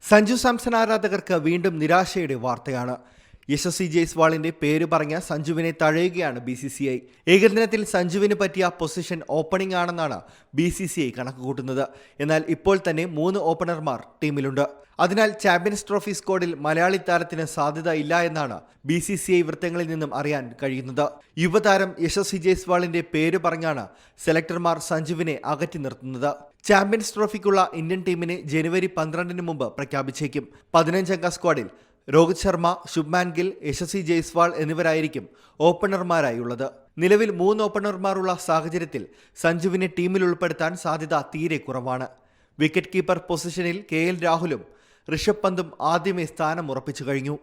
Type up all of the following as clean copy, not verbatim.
സഞ്ജു സാംസൺ ആരാധകർക്ക് വീണ്ടും നിരാശയുടെ വാർത്തയാണ്. യശസ്വി ജയ്സ്വാളിന്റെ പേര് പറഞ്ഞ സഞ്ജുവിനെ തഴയുകയാണ് BCCI. ഏകദിനത്തിൽ സഞ്ജുവിന് പറ്റിയ പൊസിഷൻ ഓപ്പണിംഗ് ആണെന്നാണ് BCCI കണക്കുകൂട്ടുന്നത്. എന്നാൽ ഇപ്പോൾ തന്നെ 3 ഓപ്പണർമാർ ടീമിലുണ്ട്. അതിനാൽ ചാമ്പ്യൻസ് ട്രോഫി സ്ക്വാഡിൽ മലയാളി താരത്തിന് സാധ്യത ഇല്ല എന്നാണ് BCCI വൃത്തങ്ങളിൽ നിന്നും അറിയാൻ കഴിയുന്നത്. യുവതാരം യശസ്വി ജയ്സ്വാളിന്റെ പേര് പറഞ്ഞാണ് സെലക്ടർമാർ സഞ്ജുവിനെ അകറ്റി നിർത്തുന്നത്. ചാമ്പ്യൻസ് ട്രോഫിക്കുള്ള ഇന്ത്യൻ ടീമിനെ ജനുവരി 12 മുമ്പ് പ്രഖ്യാപിച്ചേക്കും. 15-അംഗ സ്ക്വാഡിൽ രോഹിത് ശർമ്മ, ശുഭ്മാൻ ഗിൽ, യശസ്വി ജയ്സ്വാൾ എന്നിവരായിരിക്കും ഓപ്പണർമാരായുള്ളത്. നിലവിൽ 3 ഓപ്പണർമാരുള്ള സാഹചര്യത്തിൽ സഞ്ജുവിനെ ടീമിൽ ഉൾപ്പെടുത്താൻ സാധ്യത തീരെ കുറവാണ്. വിക്കറ്റ് കീപ്പർ പൊസിഷനിൽ KL രാഹുലും ഋഷഭ് പന്തും ആദ്യമേ സ്ഥാനം ഉറപ്പിച്ചു കഴിഞ്ഞു.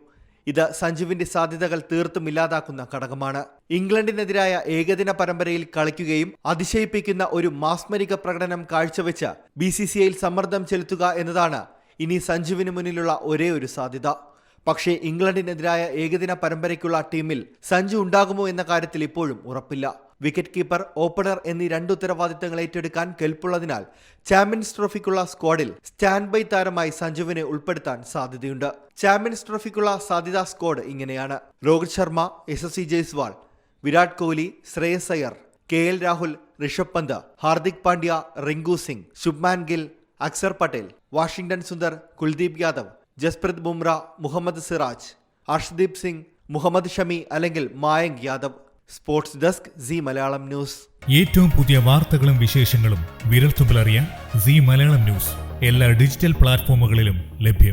ഇത് സഞ്ജുവിന്റെ സാധ്യതകൾ തീർത്തും ഇല്ലാതാക്കുന്ന ഘടകമാണ്. ഇംഗ്ലണ്ടിനെതിരായ ഏകദിന പരമ്പരയിൽ കളിക്കുകയും അതിശയിപ്പിക്കുന്ന ഒരു മാസ്മരിക പ്രകടനം കാഴ്ചവെച്ച് BCCIയിൽ സമ്മർദ്ദം ചെലുത്തുക എന്നതാണ് ഇനി സഞ്ജുവിന് മുന്നിലുള്ള ഒരേ ഒരു സാധ്യത. പക്ഷേ ഇംഗ്ലണ്ടിനെതിരായ ഏകദിന പരമ്പരയ്ക്കുള്ള ടീമിൽ സഞ്ജു ഉണ്ടാകുമോ എന്ന കാര്യത്തിൽ ഇപ്പോഴും ഉറപ്പില്ല. വിക്കറ്റ് കീപ്പർ, ഓപ്പണർ എന്നീ 2 ഉത്തരവാദിത്തങ്ങൾ ഏറ്റെടുക്കാൻ കെൽപ്പുള്ളതിനാൽ ചാമ്പ്യൻസ് ട്രോഫിക്കുള്ള സ്ക്വാഡിൽ സ്റ്റാൻഡ് ബൈ താരമായി സഞ്ജുവിനെ ഉൾപ്പെടുത്താൻ സാധ്യതയുണ്ട്. ചാമ്പ്യൻസ് ട്രോഫിക്കുള്ള സാധ്യതാ സ്ക്വാഡ് ഇങ്ങനെയാണ്: രോഹിത് ശർമ്മ, യശസ്വി ജയ്സ്വാൾ, വിരാട് കോഹ്ലി, ശ്രേയസ് അയ്യർ, KL രാഹുൽ, ഋഷഭ് പന്ത്, ഹാർദിക് പാണ്ഡ്യ, റിങ്കു സിംഗ്, ശുഭ്മാൻ ഗിൽ, അക്സർ പട്ടേൽ, വാഷിംഗ്ടൺ സുന്ദർ, കുൽദീപ് യാദവ്, ജസ്പ്രീത് ബുംറ, മുഹമ്മദ് സിറാജ്, അർഷ്ദീപ് സിംഗ്, മുഹമ്മദ് ഷമി അല്ലെങ്കിൽ Mayank Yadav. Sports desk, C Malayalam news. ഏറ്റവും പുതിയ വാർത്തകളും വിശേഷങ്ങളും വിരൽത്തുമ്പിലറിയാൻ സി മലയാളം ന്യൂസ് എല്ലാ ഡിജിറ്റൽ പ്ലാറ്റ്ഫോമുകളിലും ലഭ്യം.